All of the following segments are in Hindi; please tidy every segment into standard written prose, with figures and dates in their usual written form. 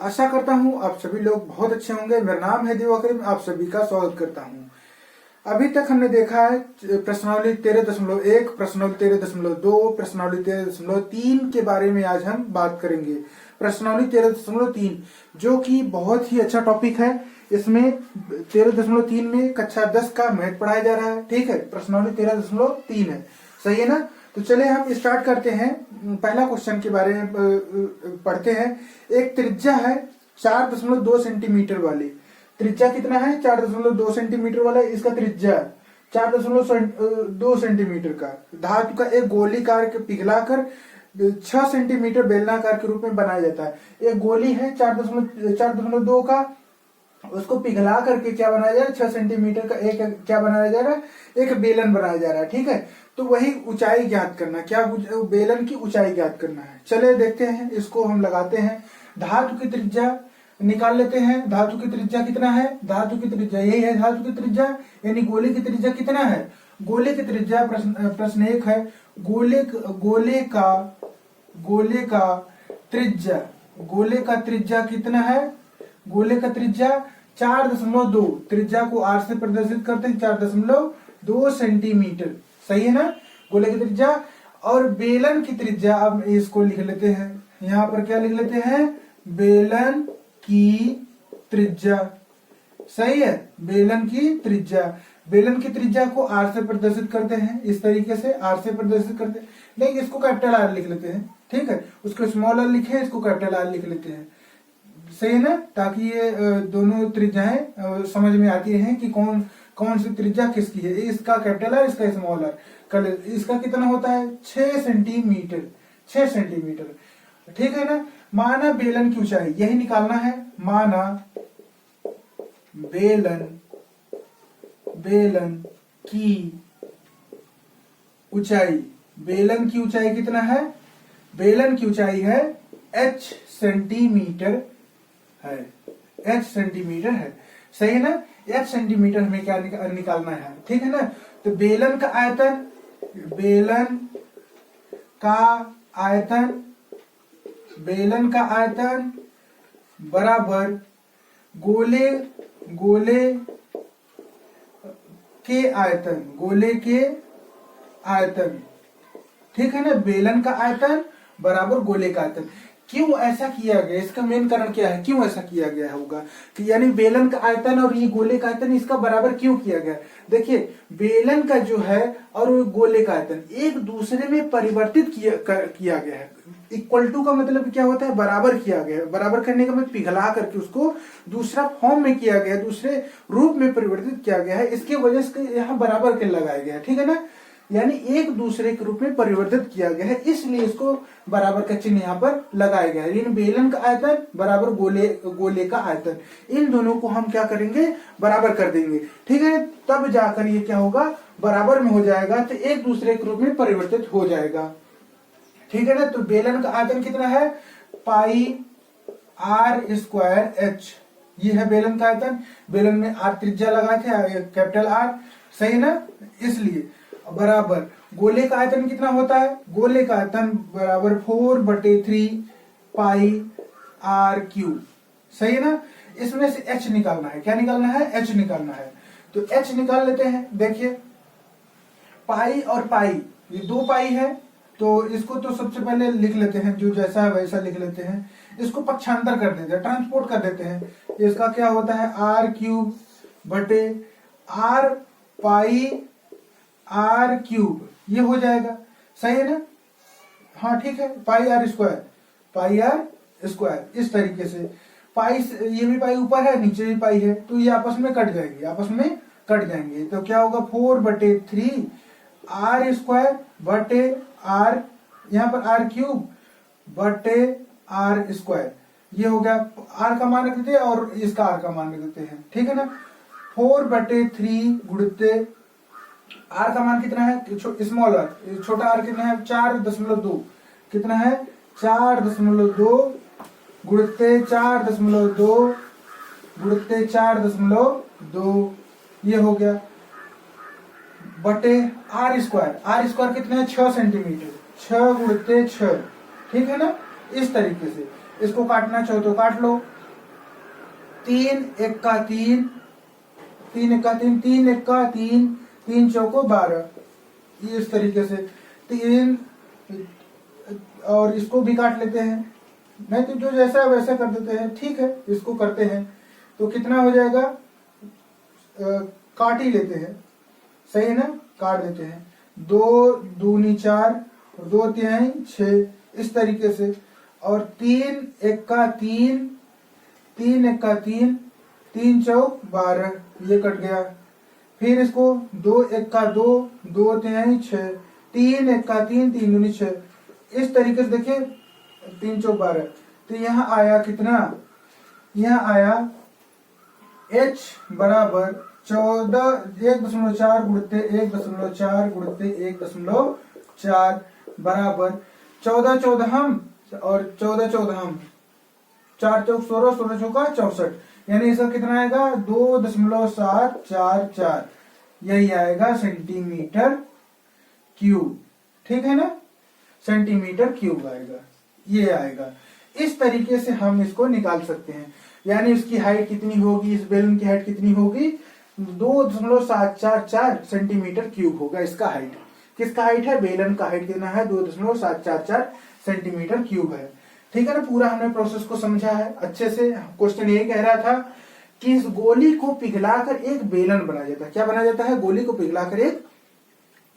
आशा करता हूँ आप सभी लोग बहुत अच्छे होंगे। मेरा नाम है दिवाकर, मैं आप सभी का स्वागत करता हूँ। अभी तक हमने देखा है प्रश्नावली 13.1, प्रश्नावली 13.2, प्रश्नावली 13.3 के बारे में आज हम बात करेंगे। प्रश्नावली 13.3 जो कि बहुत ही अच्छा टॉपिक है। इसमें 13.3 में कक्षा 10 का मैथ पढ़ाया जा रहा है। ठीक है, प्रश्नावली 13.3 है, सही है ना। तो चले हम स्टार्ट करते हैं। पहला क्वेश्चन के बारे में पढ़ते हैं। एक त्रिज्या है 4.2 सेंटीमीटर वाली। त्रिज्या कितना है? 4.2 सेंटीमीटर वाला इसका त्रिज्या 4.2 सेंटीमीटर का धातु का एक गोलीकार के पिघलाकर 6 सेंटीमीटर बेलनाकार के रूप में बनाया जाता है। एक गोली है 4.2 का, उसको पिघला करके क्या बनाया जा रहा है? 6 सेंटीमीटर का एक क्या बनाया जा रहा है? एक बेलन बनाया जा रहा है। ठीक है, तो वही ऊंचाई ज्ञात करना, क्या बेलन की ऊंचाई ज्ञात करना है। चले देखते हैं, इसको हम लगाते हैं। धातु की त्रिज्या निकाल लेते हैं। धातु की त्रिज्या कितना है? धातु की त्रिज्या यही है। धातु की त्रिज्या यानी गोले की त्रिज्या कितना है? गोले की त्रिज्या प्रश्न 1 है। गोले का त्रिज्या कितना है? गोले का त्रिज्या 4.2, त्रिज्या को r से प्रदर्शित करते हैं 4.2 सेंटीमीटर, सही है ना। गोले की त्रिज्या और बेलन की त्रिज्या, अब इसको लिख लेते हैं। यहाँ पर क्या लिख लेते हैं? बेलन की त्रिज्या, सही है। बेलन की त्रिज्या को r से प्रदर्शित करते हैं, इस तरीके से r से प्रदर्शित करते हैं। नहीं, इसको कैपिटल R लिख लेते हैं। ठीक है, उसको स्मॉल r लिखे, इसको कैपिटल R लिख लेते हैं, सही है ना, ताकि ये दोनों त्रिज्याएं समझ में आती हैं कि कौन सी त्रिज्या किसकी है। इसका कैपिटल R, इसका स्मॉल r। इसका कितना होता है? 6 सेंटीमीटर। ठीक है ना। माना बेलन की ऊंचाई, यही निकालना है। माना बेलन की ऊंचाई कितना है? बेलन की ऊंचाई है h सेंटीमीटर है, सही है ना। h सेंटीमीटर में क्या निकालना है, ठीक है ना। तो बेलन का आयतन बराबर गोले के आयतन, ठीक है ना। बेलन का आयतन बराबर गोले का आयतन। क्यों ऐसा किया गया? इसका मेन कारण क्या है? क्यों ऐसा किया गया होगा कि यानी बेलन का आयतन और ये गोले का आयतन इसका बराबर क्यों किया गया? देखिए, बेलन का जो है और गोले का आयतन एक दूसरे में परिवर्तित किया गया है। इक्वल टू का मतलब क्या होता है? बराबर किया गया है। बराबर करने का मतलब पिघला करके उसको दूसरा फॉर्म में किया गया, दूसरे रूप में परिवर्तित किया गया है। इसके वजह से यहाँ बराबर के लगाया गया है, ठीक है ना। यानी एक दूसरे के रूप में परिवर्तित किया गया है, इसलिए इसको बराबर का चिन्ह यहाँ पर लगाया गया है। बेलन का आयतन बराबर गोले का आयतन, इन दोनों को हम क्या करेंगे? बराबर कर देंगे, ठीक है। तब जाकर ये क्या होगा? बराबर में हो जाएगा, तो एक दूसरे के रूप में परिवर्तित हो जाएगा, ठीक है ना। तो बेलन का आयतन कितना है? पाई r² h, ये है बेलन का आयतन। बेलन में r त्रिज्या लगाए थे, कैपिटल R, सही ना। इसलिए बराबर गोले का आयतन कितना होता है? गोले का आयतन बराबर 4/3 पाई r³, सही है ना। इसमें से h निकालना है। क्या निकालना है? h निकालना है। तो h निकाल लेते हैं। देखिए, पाई और पाई, ये 2 पाई है, तो इसको तो सबसे पहले लिख लेते हैं, जो जैसा है वैसा लिख लेते हैं। इसको पक्षांतर कर देते हैं, ट्रांसपोर्ट कर देते हैं। इसका क्या होता है? r³ r पाई r³, ये हो जाएगा, सही है ना। हाँ ठीक है, पाई r² इस तरीके से। पाई, ये भी पाई ऊपर है, नीचे भी पाई है, तो ये आपस में कट जाएंगे। तो क्या होगा? 4/3 r² बटे r, यहाँ पर r³ बटे r², ये हो गया। r का मान रख देते हैं और इसका r का मान रख देते हैं, ठीक है ना। 4/3 गुणित r का मान कितना है? स्मॉल r, छोटा r कितना है? 4.2, कितना है? 4.2 गुणित 4.2 ये हो गया, बटे r² कितना है? 6 सेंटीमीटर, 6 गुणित 6, ठीक है ना। इस तरीके से इसको काटना चाहो तो काट लो, तीन एक्का तीन, तीन एक्का तीन, तीन एक्का तीन, तीन चौको 12, ये इस तरीके से तीन, और इसको भी काट लेते हैं, नहीं तो जो जैसा वैसा कर देते हैं, ठीक है इसको करते हैं तो कितना हो जाएगा, काट ही लेते हैं, सही है ना, काट देते हैं, 2 दूनी 4 और 2 तिहाई 6, इस तरीके से, और तीन एक्का तीन, तीन एक्का तीन, तीन चौक 12, ये कट गया, फिर इसको 2 एक्का 2, 2 तिहाई 6, तीन एक्का तीन, तीन दूनी 6, इस तरीके से देखिए 3 चौक 12, तो यहाँ आया कितना, यहाँ आया h बराबर 1.4 गुणते 1.4 गुणते 1.4 बराबर 14 चौदहम और 14 चौदहम, 4 चौक 16, 16 चौका 64, यानी इसका कितना आएगा 2.744, यही आएगा सेंटीमीटर क्यूब, ठीक है ना, सेंटीमीटर क्यूब आएगा, ये आएगा। इस तरीके से हम इसको निकाल सकते हैं, यानी इसकी हाइट कितनी होगी, इस बेलन की हाइट कितनी होगी, 2.744 सेंटीमीटर क्यूब होगा इसका हाइट। किसका हाइट है, बेलन का हाइट कितना है, 2.744 सेंटीमीटर क्यूब है, ठीक है ना। पूरा हमने प्रोसेस को समझा है अच्छे से। क्वेश्चन ये कह रहा था कि इस गोली को पिघलाकर एक बेलन बनाया जाता है, क्या बनाया जाता है, गोली को पिघलाकर एक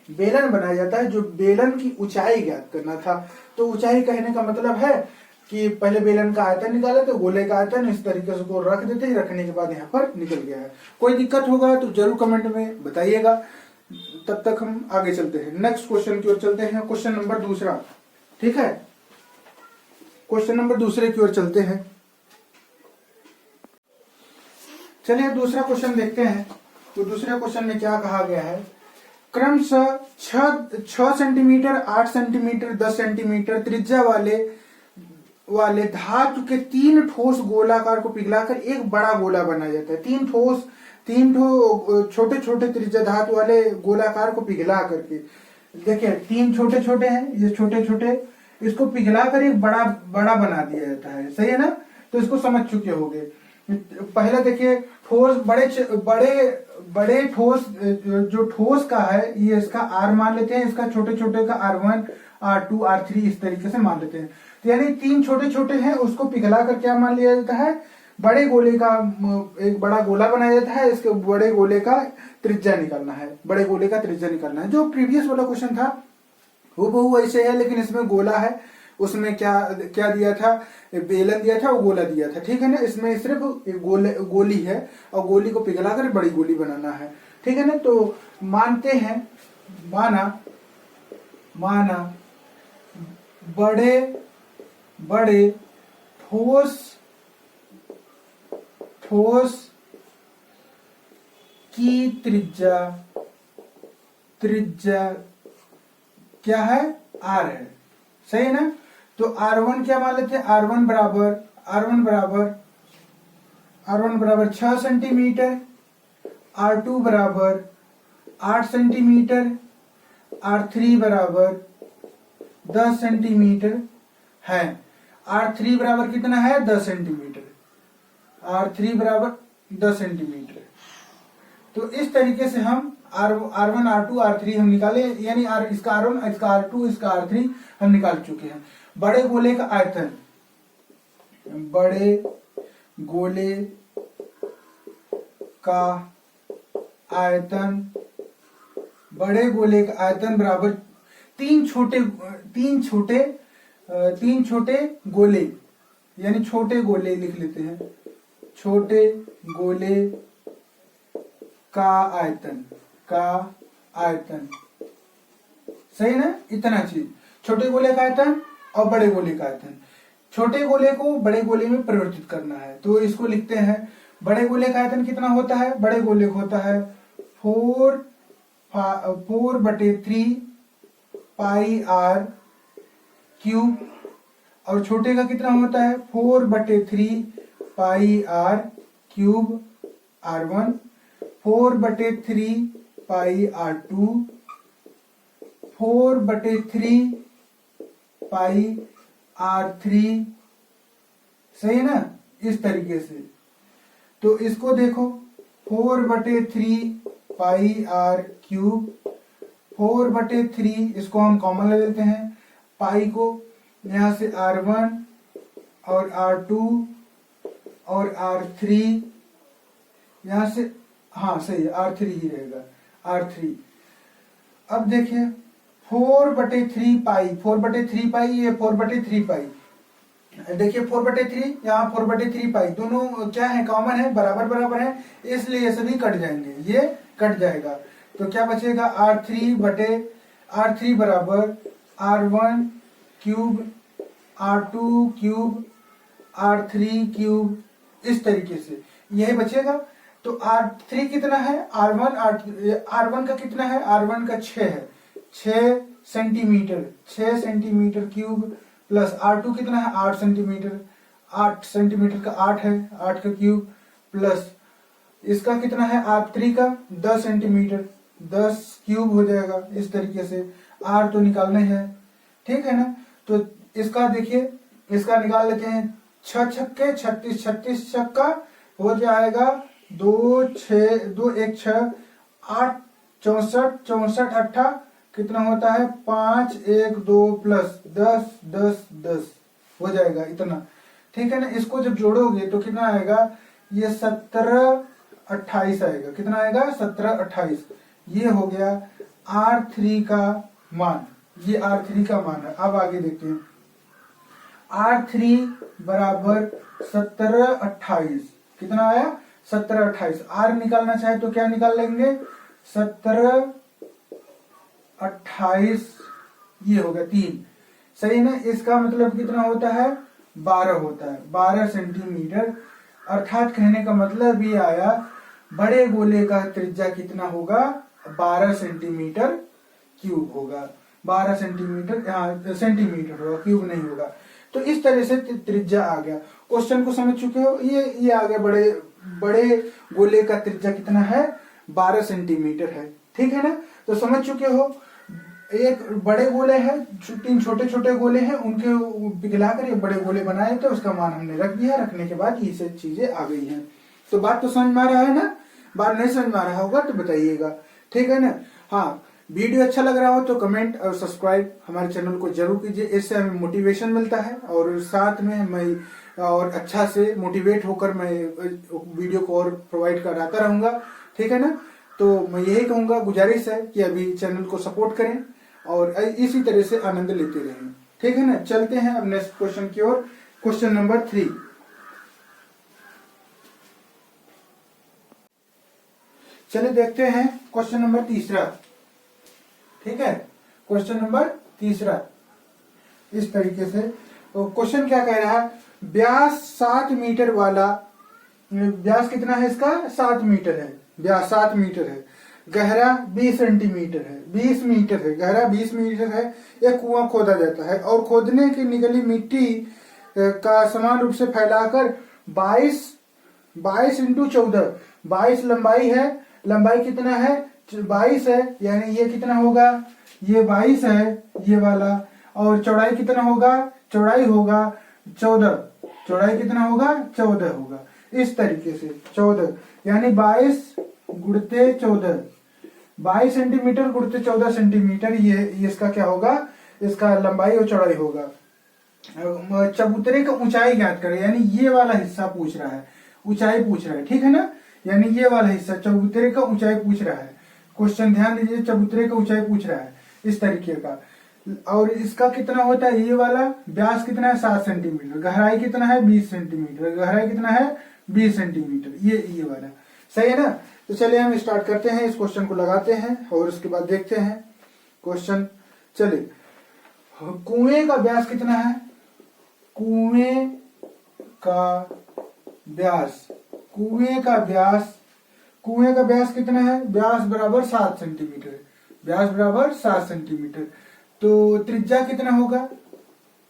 बेलन बनाया जाता है, जो बेलन की ऊंचाई ज्ञात करना था। तो ऊंचाई कहने का मतलब है कि पहले बेलन का आयतन निकाले तो गोले का आयतन इस तरीके से को रख देते हैं, रखने के बाद यहाँ पर निकल गया है। कोई दिक्कत होगा तो जरूर कमेंट में बताइएगा। तब तक हम आगे चलते हैं, नेक्स्ट क्वेश्चन की ओर चलते हैं। क्वेश्चन नंबर दूसरा, ठीक है, क्वेश्चन नंबर दूसरे की ओर चलते हैं। चलिए दूसरा क्वेश्चन देखते हैं। तो दूसरे क्वेश्चन में क्या कहा गया है, क्रमशः 6 सेंटीमीटर, 8 सेंटीमीटर, 10 सेंटीमीटर त्रिज्या वाले धातु के 3 ठोस गोलाकार को पिघलाकर एक बड़ा गोला बनाया जाता है। 3 छोटे छोटे त्रिज्या धातु वाले गोलाकार को पिघला करके, देखिए 3 छोटे छोटे हैं, ये छोटे छोटे, इसको पिघलाकर एक बड़ा बना दिया जाता है, सही है ना। तो इसको समझ चुके होंगे। पहले देखिए ठोस बड़े ठोस, जो ठोस का है ये इसका R मान लेते हैं, इसका छोटे छोटे का R1, R2, R3 इस तरीके से मान लेते हैं। तो यानी 3 छोटे छोटे हैं, उसको पिघला कर क्या मान लिया जाता है, बड़े गोले का एक बड़ा गोला बनाया जाता है। इसके बड़े गोले का त्रिज्या निकालना है, बड़े गोले का त्रिज्या निकालना है। जो प्रीवियस वाला क्वेश्चन था हूबहू वैसे है, लेकिन इसमें गोला है, उसमें क्या दिया था, बेलन दिया था, वो गोला दिया था, ठीक है ना। इसमें सिर्फ एक गोली है और गोली को पिघलाकर बड़ी गोली बनाना है, ठीक है ना। तो मानते हैं, माना बड़े ठोस की त्रिज्या क्या है, R है, सही है ना। तो R1 क्या मान लेते हैं, R1 बराबर 6 सेंटीमीटर, R2 बराबर 8 सेंटीमीटर, R3 बराबर 10 सेंटीमीटर है। R3 बराबर कितना है, 10 सेंटीमीटर, R3 बराबर 10 सेंटीमीटर। तो इस तरीके से हम R1, R2, R3 हम निकाले, यानी इसका R1, इसका R2, इसका R3 हम निकाल चुके हैं। बड़े गोले का आयतन, बड़े गोले का आयतन बराबर 3 छोटे गोले, यानी छोटे गोले लिख लेते हैं, छोटे गोले का आयतन, सही है ना। इतना चीज, छोटे गोले का आयतन और बड़े गोले का आयतन। छोटे गोले को बड़े गोले में परिवर्तित करना है, तो इसको लिखते हैं। बड़े गोले का आयतन कितना होता है, बड़े गोले को होता है 4/3 पाई R क्यूब, और छोटे का कितना होता है 4/3 पाई R क्यूब R1, 4/3 पाई R2, 4/3 पाई R3, सही है ना। इस तरीके से तो इसको देखो 4/3 पाई आर क्यूब, 4/3 इसको हम कॉमन ले लेते हैं, पाई को यहां से R1 और R2 और R3 यहां से, हाँ सही है R3 ही रहेगा, R3। अब देखिए 4/3 पाई, 4/3 पाई, ये 4/3 पाई, देखिए 4/3 यहाँ 4/3 पाई, दोनों क्या है, कॉमन है, बराबर बराबर है, इसलिए ये सभी कट जाएंगे, ये कट जाएगा। तो क्या बचेगा R3 बराबर R1 cube, R2 cube, R3 cube, इस तरीके से यही बचेगा। तो R3 कितना है, R1 का कितना है, R1 का 6 है, 6 centimetre, 6 centimetre cube, plus R2 कितना है, 8 सेंटीमीटर, 8 सेंटीमीटर का 8 है, 8 का क्यूब, प्लस इसका कितना है R3 का 10 सेंटीमीटर, 10 क्यूब हो जाएगा। इस तरीके से R तो निकालने हैं, ठीक है ना। तो इसका देखिए, इसका निकाल लेते हैं, 6 छक्के 36, 36 छक्का हो जाएगा 2 6 2 1 6 8 64, 64 8 कितना होता है 5 1 2 प्लस 10 10 10 हो जाएगा इतना, ठीक है ना। इसको जब जोड़ोगे तो कितना आएगा, ये 17 28 आएगा, कितना आएगा 17 28। ये हो गया R3 का मान, ये R3 का मान है। अब आगे देखते हैं, R3 बराबर 17 28, कितना आया 17 28। R निकालना चाहे तो क्या निकाल लेंगे, 17 28, ये हो गया 3, सही ना। इसका मतलब कितना होता है, 12 होता है, 12 सेंटीमीटर। अर्थात कहने का मतलब ये आया, बड़े गोले का त्रिज्या कितना होगा, 12 सेंटीमीटर क्यूब होगा, 12 सेंटीमीटर सेंटीमीटर होगा, क्यूब नहीं होगा। तो इस तरह से त्रिज्या आ गया। क्वेश्चन को समझ चुके हो, ये आ गया, बड़े गोले का त्रिज्या कितना है, 12 सेंटीमीटर है, ठीक है ना। तो समझ चुके हो, एक बड़े गोले हैं, 3 छोटे छोटे गोले हैं, उनके पिघलाकर ये बड़े गोले बनाए थे, उसका मान हमने रख दिया, रखने के बाद ये सब चीजें आ गई हैं। तो बात तो समझ में आ रहा है ना, बात नहीं समझ में आ रहा होगा तो बताइएगा, ठीक है ना। हाँ, वीडियो अच्छा लग रहा हो तो कमेंट और सब्सक्राइब हमारे चैनल को जरूर कीजिए, इससे हमें मोटिवेशन मिलता है, और साथ में मैं और अच्छा से मोटिवेट होकर मैं वीडियो को और प्रोवाइड कराता रहूंगा, ठीक है ना। तो मैं यही कहूंगा, गुजारिश है कि अभी चैनल को सपोर्ट करें और इसी तरह से आनंद लेते रहें, ठीक है ना। चलते हैं अब नेक्स्ट क्वेश्चन की ओर, क्वेश्चन नंबर 3। चलिए देखते हैं क्वेश्चन नंबर 3, ठीक है। क्वेश्चन नंबर 3 इस तरीके से, तो क्वेश्चन क्या कह रहा है, व्यास 7 मीटर वाला, व्यास कितना है इसका, 7 मीटर है, व्यास 7 मीटर है, गहरा 20 सेंटीमीटर है, 20 मीटर है, गहरा 20 मीटर है। एक कुआं खोदा जाता है और खोदने की निकली मिट्टी का समान रूप से फैलाकर 22 इंटू 14, 22 लंबाई है, लंबाई कितना है 22 है, यानी ये कितना होगा, ये 22 है ये वाला, और चौड़ाई कितना होगा, चौड़ाई होगा 14, चौड़ाई कितना होगा 14 होगा। इस तरीके से 14 यानी 22 गुणते 14, 22 सेंटीमीटर गुणते 14 सेंटीमीटर, ये इसका क्या होगा, इसका लंबाई और चौड़ाई होगा। चबूतरे का ऊंचाई ज्ञात करें, यानी ये वाला हिस्सा पूछ रहा है, ऊंचाई पूछ रहा है, ठीक है ना। यानी ये वाला हिस्सा चबूतरे का ऊंचाई पूछ रहा है, क्वेश्चन ध्यान दीजिए, चबूतरे का ऊंचाई पूछ रहा है इस तरीके का। और इसका कितना होता है, ये वाला व्यास कितना है 7 सेंटीमीटर, गहराई कितना है 20 सेंटीमीटर, गहराई कितना है 20 सेंटीमीटर, ये वाला, सही है ना। तो चलिए हम स्टार्ट करते हैं, इस क्वेश्चन को लगाते हैं और उसके बाद देखते हैं क्वेश्चन। चलिए, कुएं का व्यास कितना है, कुएं का व्यास, कुएं का व्यास कितना है, व्यास बराबर 7 सेंटीमीटर, व्यास बराबर 7 सेंटीमीटर। तो त्रिज्या कितना होगा,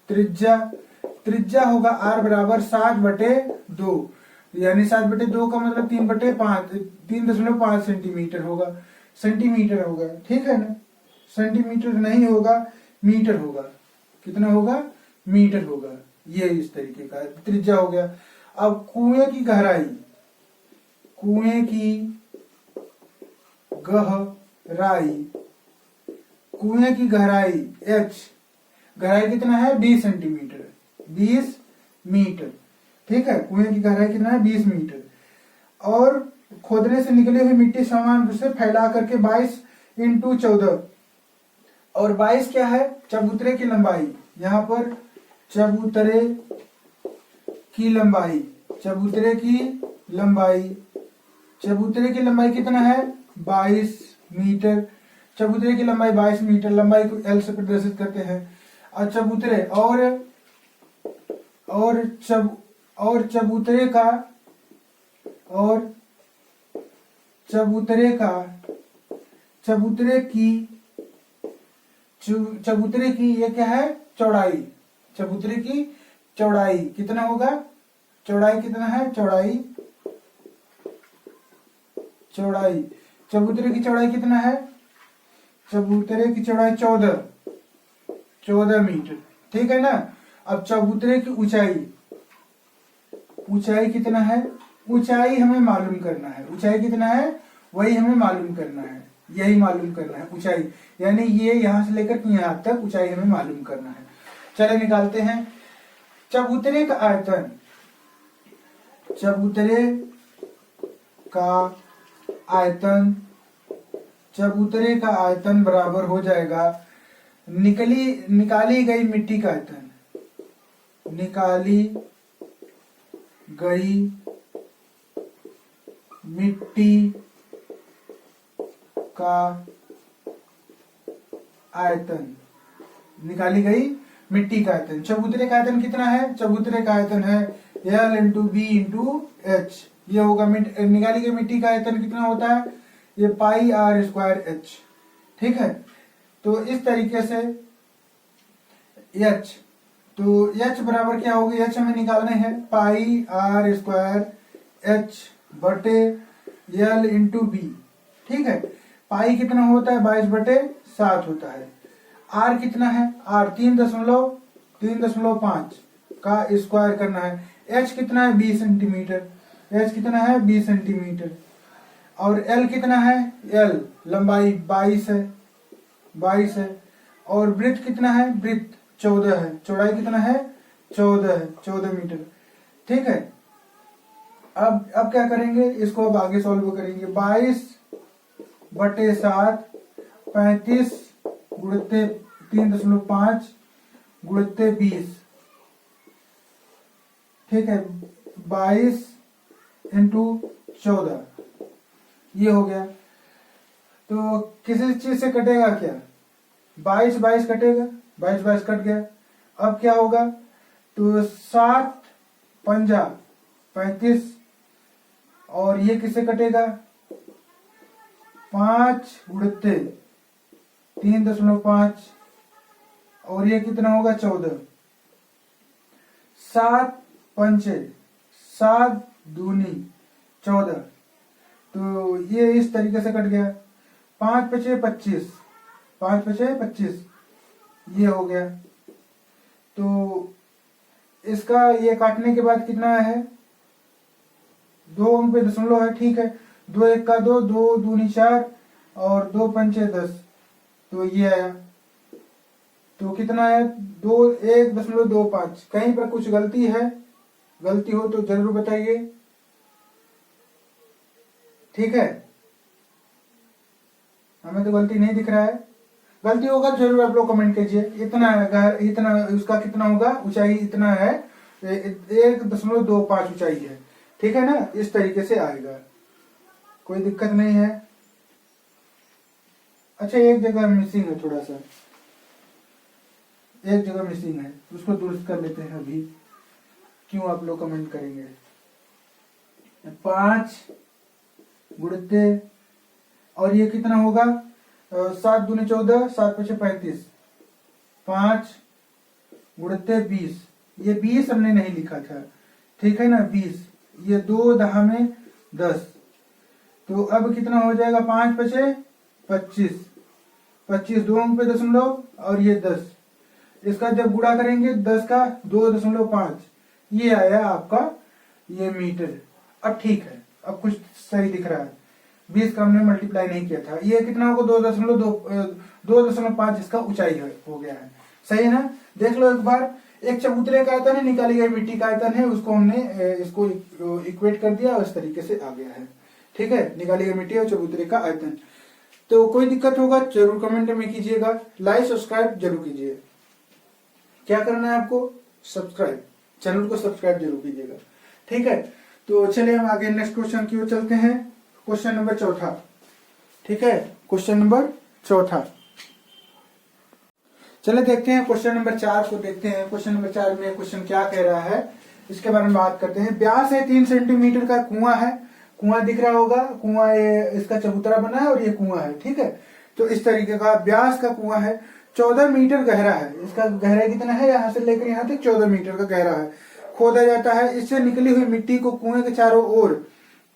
त्रिज्या होगा R बराबर 7/2, यानी 7/2 का मतलब 3.5 सेंटीमीटर होगा, सेंटीमीटर होगा, ठीक है ना। सेंटीमीटर नहीं होगा, मीटर होगा, कितना होगा, मीटर होगा, ये इस तरीके का त्रिज्या हो गया। अब कुएं की गहराई, कुएं की गहराई, कुएं की गहराई h, गहराई कितना है 20 सेंटीमीटर, 20 मीटर। ठीक है, कुएं की गहराई कितना है 20 मीटर। और खोदने से निकले हुए मिट्टी समान रूप से फैला करके 22 × 14, और 22 क्या है चबूतरे की लंबाई, यहाँ पर चबूतरे की लंबाई, चबूतरे की लंबाई, चबूतरे की लंबाई कितना है 22 मीटर, चबूतरे की लंबाई 22 मीटर, लंबाई को L से प्रदर्शित करते हैं। और चबूतरे और चबूतरे का चबूतरे की ये क्या है चौड़ाई, चबूतरे की चौड़ाई कितना होगा, चौड़ाई कितना है चौड़ाई चबूतरे की चौड़ाई कितना है, चबूतरे की चौड़ाई 14 मीटर। ठीक है ना। अब चबूतरे की ऊंचाई कितना है, ऊंचाई हमें मालूम करना है, ऊंचाई कितना है वही हमें मालूम करना है, यही मालूम करना है ऊंचाई, यानी ये यहां से लेकर के यहां तक ऊंचाई हमें मालूम करना है। चले निकालते हैं। चबूतरे का आयतन, चबूतरे का आयतन बराबर हो जाएगा निकाली गई मिट्टी का आयतन, निकाली गई मिट्टी का आयतन, निकाली गई मिट्टी का आयतन। चबूतरे का आयतन कितना है, चबूतरे का आयतन है L × B × H, ये होगा निकाली गई मिट्टी का आयतन कितना होता है, ये πr²h। ठीक है, तो इस तरीके से h, तो h बराबर क्या होगी, h हमें निकालने हैं πr² बटे L × B। ठीक है, पाई कितना होता है 22/7 होता है, r कितना है, r 3.5 का स्क्वायर करना है, h कितना है 20 सेंटीमीटर, h कितना है 20 सेंटीमीटर, और l कितना है, l लंबाई 22 है, और वृत्त कितना है, वृत्त 14 है, चौड़ाई कितना है 14 मीटर। ठीक है, अब क्या करेंगे, इसको अब आगे सॉल्व करेंगे। 22/7 35 × 3.5 × 20। ठीक है, 22 × 14 ये हो गया। तो किसी चीज से कटेगा क्या, 22 कटेगा, 22 कट गया। अब क्या होगा, तो 7 पंजा 35, और ये किससे कटेगा 5 × 3.5, और ये कितना होगा 14, 7 पंचे 7 दूनी 14, तो ये इस तरीके से कट गया। 5 × 25, 5 × 25 ये हो गया। तो इसका ये काटने के बाद कितना है, 2 अंक पे दशमलव है। ठीक है, 2 × 1 = 2, 2 दूनी 4, और 2 पंचे 10, तो ये आया। तो कितना है 1.25। कहीं पर कुछ गलती है, गलती हो तो जरूर बताइए। ठीक है, हमें तो गलती नहीं दिख रहा है, गलती होगा जरूर आप लोग कमेंट कीजिए। इतना उसका कितना होगा, ऊंचाई इतना है, 1.25 ऊंचाई है। ठीक है ना, इस तरीके से आएगा, कोई दिक्कत नहीं है। अच्छा, एक जगह मिसिंग है, थोड़ा सा एक जगह मिसिंग है, उसको दुरुस्त कर लेते हैं अभी, क्यों आप लोग कमेंट करेंगे। 5 × और ये कितना होगा, 7 दूनी 14, 7 × 35, 5 × 20, ये 20 हमने नहीं लिखा था। ठीक है ना, 20, ये 2 दहा में 10, तो अब कितना हो जाएगा, 5 × 25, 25 2 अंक पे दशमलव, और ये 10, इसका जब गुणा करेंगे 10 का 2.5, ये आया आपका ये मीटर। अब ठीक है, अब कुछ सही दिख रहा है, 20 का हमने मल्टीप्लाई नहीं किया था। ये कितना होगा 2.5 इसका ऊंचाई हो गया है। सही है ना। देख लो एक बार, एक चबूतरे का आयतन है, निकाली गई मिट्टी का आयतन है, उसको हमने इसको इक्वेट कर दिया और इस तरीके से आ गया है। ठीक है, निकाली गई मिट्टी और चबूतरे का आयतन। तो कोई दिक्कत होगा जरूर कमेंट में कीजिएगा, लाइक सब्सक्राइब जरूर कीजिए। क्या करना है आपको, सब्सक्राइब, चैनल को सब्सक्राइब जरूर कीजिएगा। ठीक है, तो चलिए हम आगे नेक्स्ट क्वेश्चन की ओर चलते हैं। Question number 4। ठीक है, क्वेश्चन नंबर 4। चलिए देखते हैं क्वेश्चन नंबर 4 को देखते हैं। क्वेश्चन नंबर 4 में क्वेश्चन क्या कह रहा है इसके बारे में बात करते हैं। व्यास है 3 सेंटीमीटर का कुआं है, कुआं दिख रहा होगा, कुआं इसका चबूतरा बना है और ये कुआं है। ठीक है, तो इस तरीके का व्यास का कुआं है, 14 मीटर गहरा है। इसका गहराई कितना है, यहाँ से लेकर यहाँ तक 14 मीटर का गहरा है। खोदा जाता है, इससे निकली हुई मिट्टी को कुएं के चारों ओर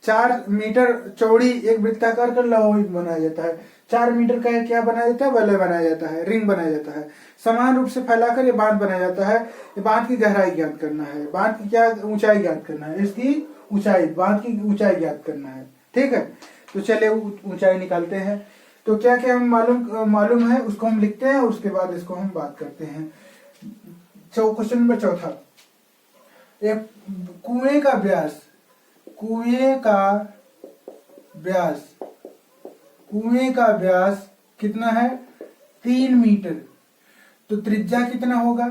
4 मीटर चौड़ी एक वृत्ताकार का लौह बनाया जाता है। 4 मीटर का क्या बनाया जाता है, वलय बनाया जाता है, रिंग बनाया जाता है। समान रूप से फैलाकर ये बांध बनाया जाता है। ये बांध की गहराई ज्ञात करना है, बांध की क्या ऊंचाई ज्ञात करना है, इसकी ऊंचाई, बांध की ऊंचाई ज्ञात करना है। ठीक है, तो चलिए ऊंचाई निकालते हैं। तो क्या क्या हम मालूम है उसको हम लिखते हैं, उसके बाद इसको हम बात करते हैं। क्वेश्चन नंबर 4, एक कुएं का व्यास, कुएं का व्यास कितना है, 3 मीटर। तो त्रिज्या कितना होगा,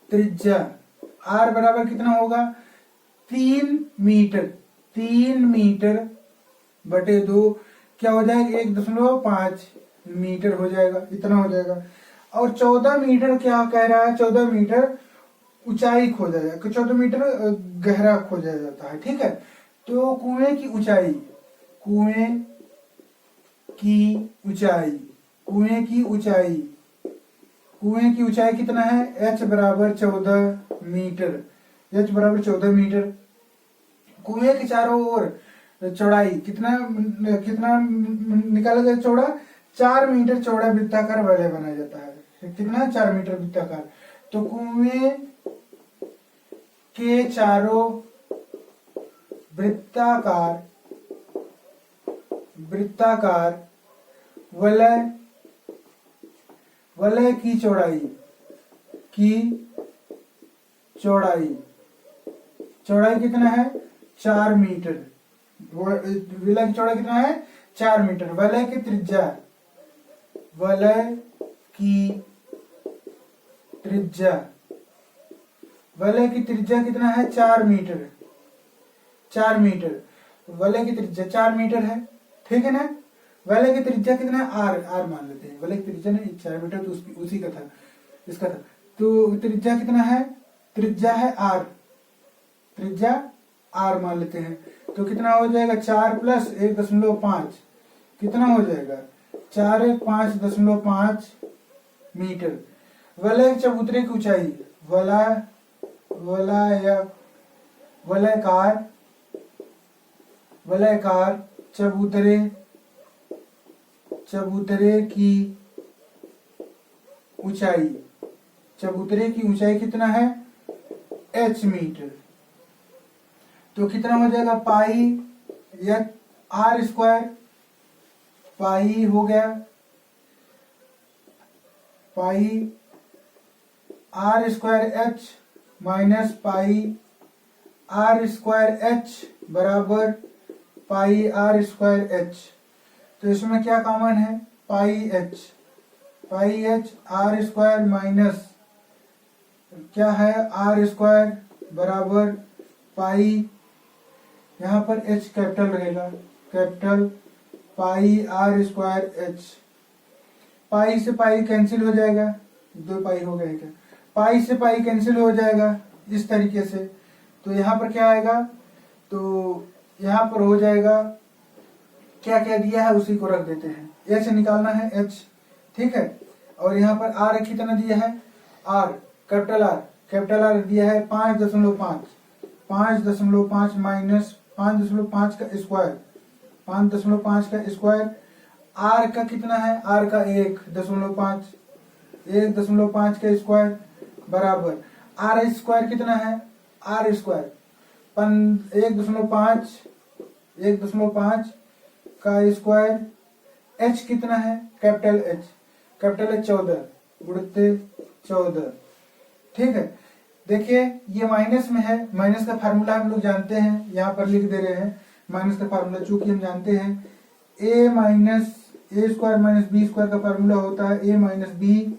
त्रिज्या r बराबर कितना होगा, 3 मीटर। 3 मीटर बटे 2 क्या हो जाएगा, 1.5 मीटर हो जाएगा, इतना हो जाएगा। और 14 मीटर क्या कह रहा है, 14 मीटर ऊंचाई खोजा जाएगा, 14 मीटर गहरा खोजा जाता है। ठीक है, तो कुएं की ऊंचाई, कुएं की ऊंचाई कितना है, h बराबर 14 मीटर। h बराबर 14 मीटर। कुएं के चारों ओर चौड़ाई कितना निकाला जाए, चौड़ा 4 मीटर चौड़ा वृत्ताकार वलय बनाया जाता है। कितना, 4 मीटर वृत्ताकार। तो कुएं के चारों वृत्ताकार वलय की चौड़ाई कितना है, 4 मीटर। वलय की चौड़ाई कितना है, 4 मीटर। वलय की त्रिज्या कितना है, 4 मीटर। 4 मीटर वलय की त्रिज्या 4 मीटर है। ठीक है ना। वलय की त्रिज्या कितना है, r मान लेते हैं। वलय की त्रिज्या नहीं 4 मीटर, तो उसी का था, इसका था। तो त्रिज्या कितना है, त्रिज्या है r, त्रिज्या r मान लेते हैं। तो कितना हो जाएगा, 4 + 1.5 कितना हो जाएगा, 4 × 5.5 मीटर। वलय चबूतरे की ऊंचाई, वलयकार चबूतरे की ऊंचाई कितना है, h मीटर। तो कितना हो जाएगा, पाई या r², पाई हो गया, पाई r²h माइनस पाई r²h बराबर पाई r²h। तो इसमें क्या कॉमन है, पाई h r² माइनस क्या है, r² बराबर पाई, यहाँ पर h कैपिटल रहेगा, कैपिटल पाई r²h। पाई से पाई कैंसिल हो जाएगा, 2 पाई हो गया क्या, पाई से पाई कैंसिल हो जाएगा इस तरीके से। तो यहाँ पर क्या आएगा, तो यहाँ पर हो जाएगा, क्या क्या दिया है उसी को रख देते हैं, h निकालना है h। ठीक है, और यहाँ पर r कितना दिया है, r कैपिटल R दिया है 5.5 माइनस 5.5 का स्क्वायर, 5.5 का स्क्वायर। r का कितना है, r का 1.5 का स्क्वायर बराबर r² कितना है, r²। 1.5 का स्क्वायर, एच कितना है, कैपिटल एच 14 गुणित 14। ठीक है, देखिए ये माइनस में है, माइनस का फार्मूला हम लोग जानते हैं, यहाँ पर लिख दे रहे हैं माइनस का फार्मूला, चूंकि हम जानते हैं ए स्क्वायर माइनस बी स्क्वायर का फार्मूला होता है ए माइनस बी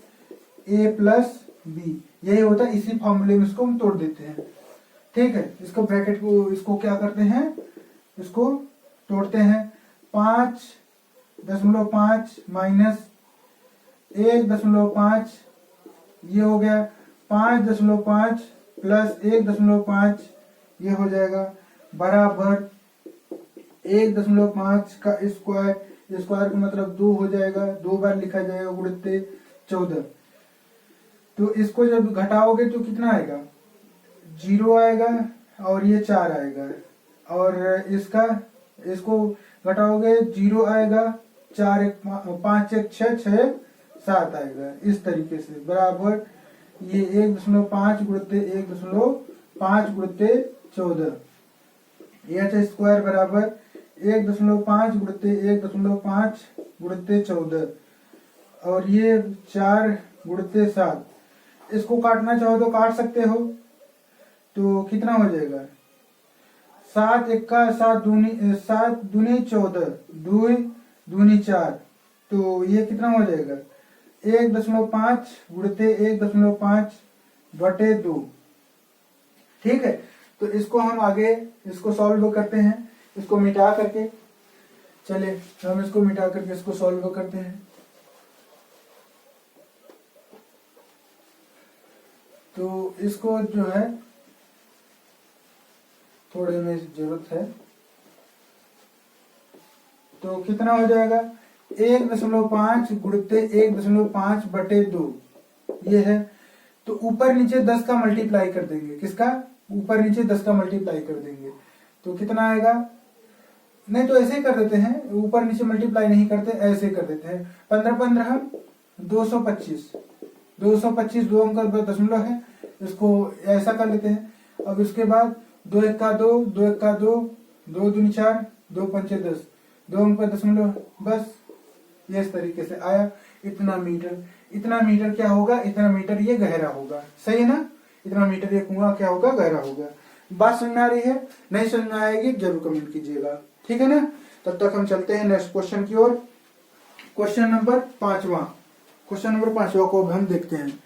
ए प्लस बी, यही होता है। इसी फार्मूले में इसको हम तोड़ देते हैं। ठीक है, इसको ब्रैकेट को इसको क्या करते हैं, इसको तोड़ते हैं। 5.5 माइनस 1.5 ये हो गया, 5.5 प्लस 1.5 ये हो जाएगा बराबर 1.5 का स्क्वायर, स्क्वायर का मतलब 2 हो जाएगा, 2 बार लिखा जाएगा गुणित 14। तो इसको जब घटाओगे तो कितना आएगा, 0 आएगा और ये 4 आएगा, और इसको घटाओगे 0 आएगा, 4 1 5 1 6 6 7 आएगा, इस तरीके से बराबर ये 1.5 गुणित 1.5 गुणित 14, यह स्क्वायर बराबर 1.5 गुणित 1.5 गुणित 14, और ये 4 गुणित 7। इसको काटना चाहो तो काट सकते हो, तो कितना हो जाएगा, 7 1 7 दूनी 14, 2 दूनी 4, तो ये कितना हो जाएगा 1.5 गुणित 1.5 बटे 2। ठीक है, तो इसको हम आगे इसको सॉल्व करते हैं, इसको मिटा करके, चले हम इसको मिटा करके इसको सॉल्व करते हैं। तो इसको जो है थोड़े में जरूरत है, तो कितना हो जाएगा 1.5 गुणित 1.5 बटे 2 ये है। तो ऊपर नीचे 10 का मल्टीप्लाई कर देंगे, किसका, ऊपर नीचे 10 का मल्टीप्लाई कर देंगे, तो कितना आएगा, नहीं तो ऐसे ही कर देते हैं, ऊपर नीचे मल्टीप्लाई नहीं करते, ऐसे कर देते हैं। 15 15 225, 225 दो अंक का दशमलव है, इसको ऐसा कर लेते हैं। अब इसके बाद 2 1 2, 2 1 2, 2 दूनी 4, 2 5 10, दो अंक का दशमलव, बस ये इस तरीके से आया। इतना मीटर क्या होगा, इतना मीटर ये गहरा होगा, सही है ना, इतना मीटर ये कुआं क्या होगा, गहरा होगा। बात समझ में आ रही है, नहीं समझ में आएगी जरूर कमेंट कीजिएगा, ठीक है ना। तब तक हम चलते हैं नेक्स्ट क्वेश्चन की ओर। क्वेश्चन नंबर 5वां, क्वेश्चन नंबर 5वां को हम देखते हैं।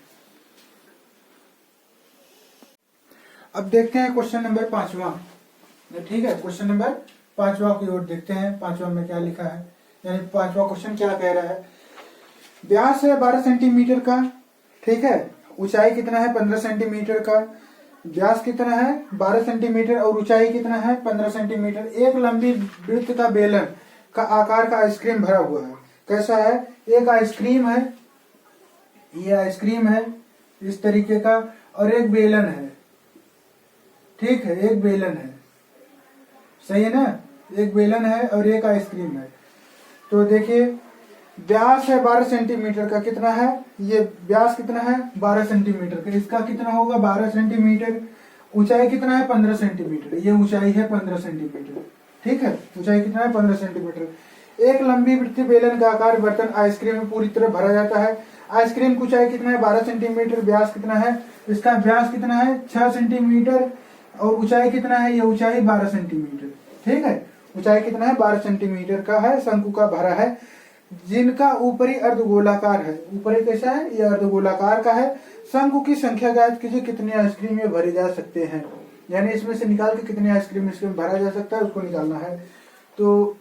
अब देखते हैं क्वेश्चन नंबर 5वां, ठीक है, क्वेश्चन नंबर 5वां की ओर देखते हैं। 5वां में क्या लिखा है, यानी 5वां क्वेश्चन क्या कह रहा है। व्यास है 12 सेंटीमीटर का, ठीक है, ऊंचाई कितना है 15 सेंटीमीटर का, व्यास कितना है 12 सेंटीमीटर और ऊंचाई कितना है 15 सेंटीमीटर। एक लंबी वृत्त का बेलन का आकार का आइसक्रीम भरा हुआ है। कैसा है, एक आइसक्रीम है, ये आइसक्रीम है इस तरीके का, और एक बेलन है, ठीक है, एक बेलन है, सही है ना, एक बेलन है और एक आइसक्रीम है। तो देखिए व्यास है 12 सेंटीमीटर का, कितना है, ये व्यास कितना है 12 सेंटीमीटर का, इसका कितना होगा 12 सेंटीमीटर। ऊंचाई कितना है 15 सेंटीमीटर, ये ऊंचाई है 15 सेंटीमीटर, ठीक है, ऊंचाई कितना है 15 सेंटीमीटर। एक लंबी वृत्तीय बेलन का आकार बर्तन आइसक्रीम में पूरी तरह भरा जाता है। आइसक्रीम की ऊंचाई कितना है 12 सेंटीमीटर, व्यास कितना है, इसका व्यास कितना है 6 सेंटीमीटर, और ऊंचाई कितना है, ये ऊंचाई 12 सेंटीमीटर, ठीक है, ऊंचाई कितना है 12 सेंटीमीटर का है, शंकु का भरा है, जिनका ऊपरी अर्धगोलाकार है। ऊपरी कैसा है, ये अर्धगोलाकार का है। शंकु की संख्या ज्ञात कीजिए, कितने आइसक्रीम में भरे जा सकते हैं, यानी इसमें से निकाल के कितने आइसक्रीम इसमें भरा जा सकता है उसको निकालना है। तो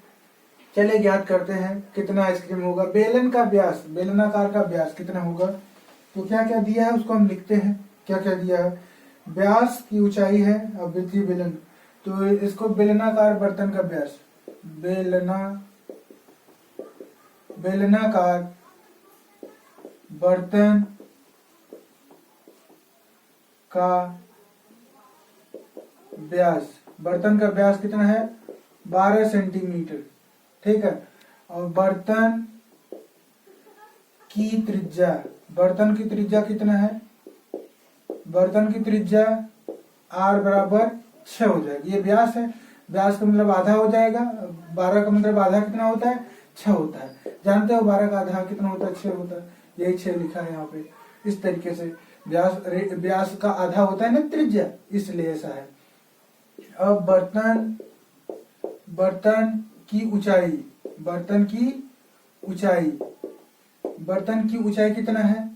चलिए ज्ञात करते हैं कितना आइसक्रीम होगा। बेलन का व्यास, बेलनाकार का व्यास कितना होगा, तो क्या क्या दिया है उसको हम लिखते हैं। क्या क्या दिया है, व्यास की ऊंचाई है, अब वृत्तीय बेलन, तो इसको बेलनाकार बर्तन का व्यास, बेलनाकार बर्तन का व्यास, बर्तन का व्यास कितना है 12 सेंटीमीटर, ठीक है, और बर्तन की त्रिज्या, बर्तन की त्रिज्या कितना है, बर्तन की त्रिज्या r बराबर 6 हो जाएगा। ये व्यास है, व्यास का मतलब आधा हो जाएगा। 12 का मतलब आधा कितना होता है? 6 होता है। जानते हो 12 का आधा कितना होता है? 6 होता है। यही 6 लिखा है यहाँ पे। इस तरीके से व्यास का आधा होता है ना त्रिज्या, इसलिए ऐसा है। अब बर्तन की ऊंचाई, बर्तन की ऊंचाई, बर्तन की ऊंचाई कितना है?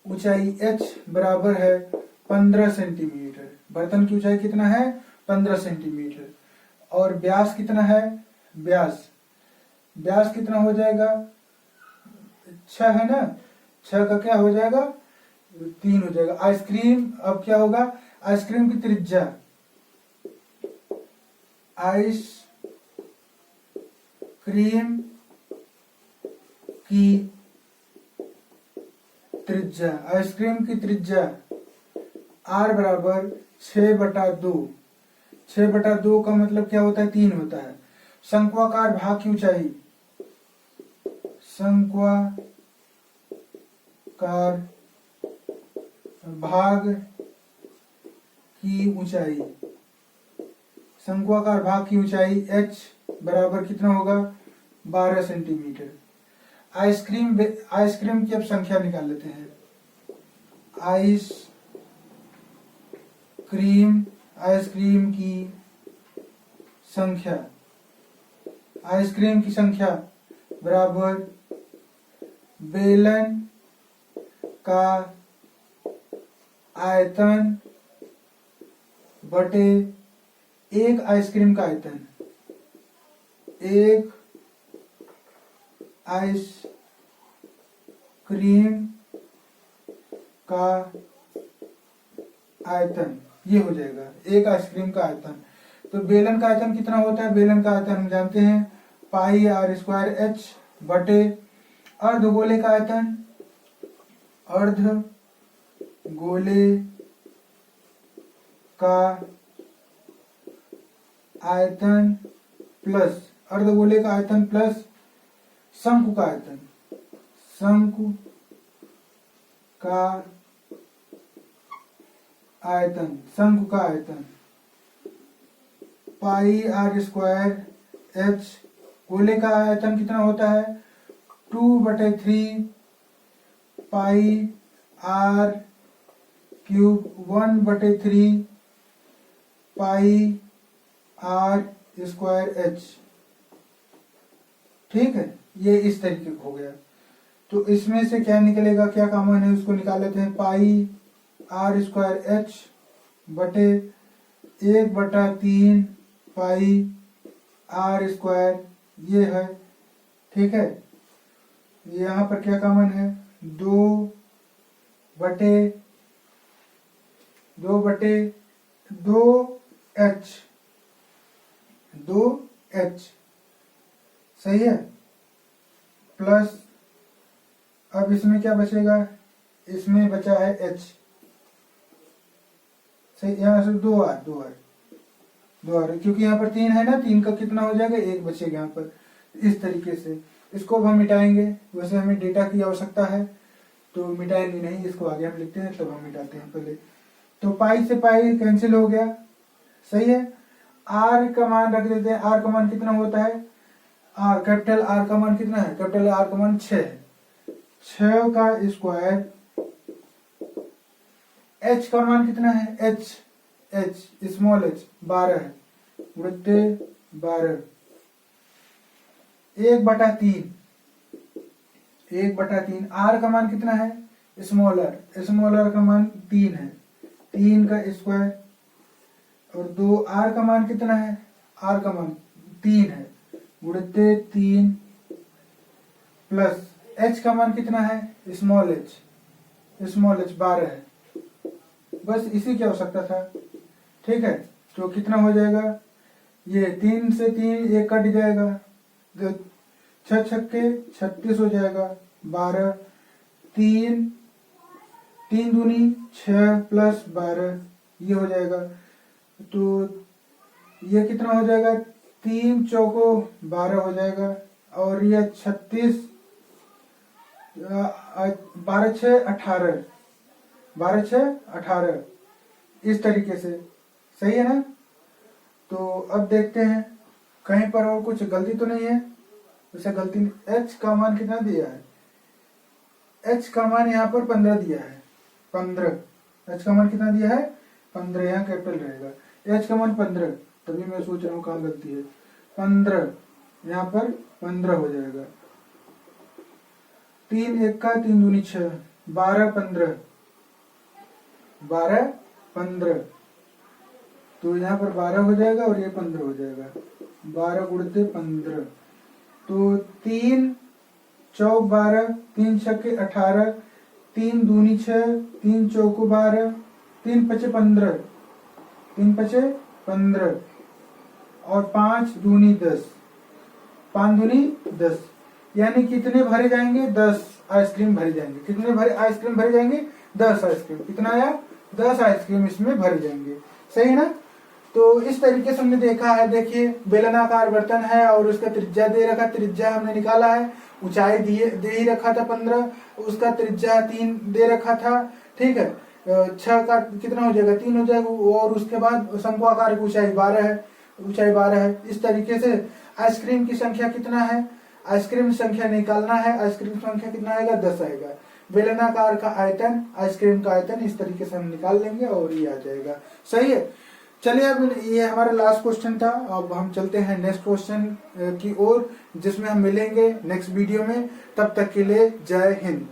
ऊंचाई h बराबर है 15 सेंटीमीटर। बर्तन की ऊंचाई कितना है? 15 सेंटीमीटर। और व्यास कितना है? व्यास कितना हो जाएगा? 6 है ना, 6 का क्या हो जाएगा? 3 हो जाएगा। आइसक्रीम, अब क्या होगा? आइसक्रीम की त्रिज्या, आइसक्रीम की त्रिज्या, आइसक्रीम की त्रिज्या r बराबर 6/2। 6/2 का मतलब क्या होता है? 3 होता है। शंक्वाकार भाग की ऊंचाई, शंक्वाकार भाग की ऊंचाई, शंक्वाकार भाग की ऊंचाई h बराबर कितना होगा? 12 सेंटीमीटर। आइसक्रीम की अब संख्या निकाल लेते हैं। आइसक्रीम की संख्या बराबर बेलन का आयतन बटे एक आइसक्रीम का आयतन। एक आइसक्रीम का आयतन, ये हो जाएगा एक आइसक्रीम का आयतन। तो बेलन का आयतन कितना होता है? बेलन का आयतन हम जानते हैं पाई r स्क्वायर h बटे अर्धगोले का आयतन, अर्धगोले का आयतन प्लस अर्धगोले का आयतन प्लस शंकु का आयतन, शंकु का आयतन, शंकु का आयतन पाई r स्क्वायर h। गोले का आयतन कितना होता है? 2/3 पाई r क्यूब 1/3 पाई r स्क्वायर h। ठीक है, ये इस तरीके का हो गया। तो इसमें से क्या निकलेगा, क्या कॉमन है उसको निकाल लेते हैं। पाई r स्क्वायर h बटे 1/3 पाई r स्क्वायर, ये है। ठीक है, यहाँ पर क्या कॉमन है? 2/2h सही है। प्लस अब इसमें क्या बचेगा? इसमें बचा है h सही। यहाँ से 2r क्योंकि यहाँ पर 3 है ना, 3 का कितना हो जाएगा? 1 बचेगा यहाँ पर। इस तरीके से इसको हम मिटाएंगे। वैसे हमें डेटा की आवश्यकता है तो मिटाएंगे नहीं, इसको आगे हम लिखते हैं तब हम मिटाते हैं पहले। तो पाई से पाई कैंसिल हो गया, सही है। r का मान रख देते हैं। r का मान कितना होता है? कैपिटल R का मान कितना है? कैपिटल R का मान 6 है। 6 का स्क्वायर। h का मान कितना है? h स्मॉल h 12 है, बटे 12। 1/3 r का मान कितना है? स्मॉल r का मान 3 है, 3 का स्क्वायर। और 2r का मान कितना है? r का मान 3 है, गुणित 3 प्लस h का मान कितना है? स्मॉल h 12 है। बस इसी की आवश्यकता था। ठीक है, तो कितना हो जाएगा? ये 3 से 3 1 कट जाएगा, 6 छक्के 36 हो जाएगा। 12 3 दूनी 6 प्लस 12 ये हो जाएगा। तो ये कितना हो जाएगा? 3 चौको 12 हो जाएगा। और ये 36 12 6 18 इस तरीके से, सही है ना। तो अब देखते हैं कहीं पर और कुछ गलती तो नहीं है। वैसे गलती h का मान कितना दिया है, h का मान यहाँ पर 15 दिया है, 15। h का मान कितना दिया है, 15, यहाँ कैपिटल रहेगा। h का मान 15, तभी मैं सोच रहा हूँ कहाँ गलती है। 15 यहाँ पर 15 हो जाएगा। 3 1 का 3 दूनी 6, 12 15, 12 15, तो यहाँ पर 12 हो जाएगा और ये 15 हो जाएगा। 12 गुणित 15, तो 3 चौक 12, 3 छक्के 18, 3 दूनी 6, 3 चौको 12, 3 पचे 15, 3 पचे 15 और 5 दूनी 10, 5 दूनी 10, यानी कितने भरे जाएंगे, 10 आइसक्रीम भरे जाएंगे। कितने भरे आइसक्रीम भरे जाएंगे, 10 आइसक्रीम। कितना आया, 10 आइसक्रीम इसमें भरे जाएंगे। सही है ना। तो इस तरीके से हमने देखा है। देखिए बेलनाकार बर्तन है और उसका त्रिज्या दे रखा, त्रिज्या हमने निकाला है, ऊंचाई दे ही रखा था 15, उसका त्रिज्या 3 दे रखा था। ठीक है, 6 का कितना हो जाएगा, 3 हो जाएगा। और उसके बाद शंकु आकार की ऊंचाई 12 है, ऊंचाई 12 है। इस तरीके से आइसक्रीम की संख्या कितना है, आइसक्रीम संख्या निकालना है। आइसक्रीम संख्या कितना आएगा, 10 आएगा। बेलनाकार का आयतन, आइसक्रीम का आयतन, इस तरीके से हम निकाल लेंगे और ये आ जाएगा। सही है। चलिए अब ये हमारा लास्ट क्वेश्चन था। अब हम चलते हैं नेक्स्ट क्वेश्चन की ओर, जिसमें हम मिलेंगे नेक्स्ट वीडियो में। तब तक के लिए जय हिंद।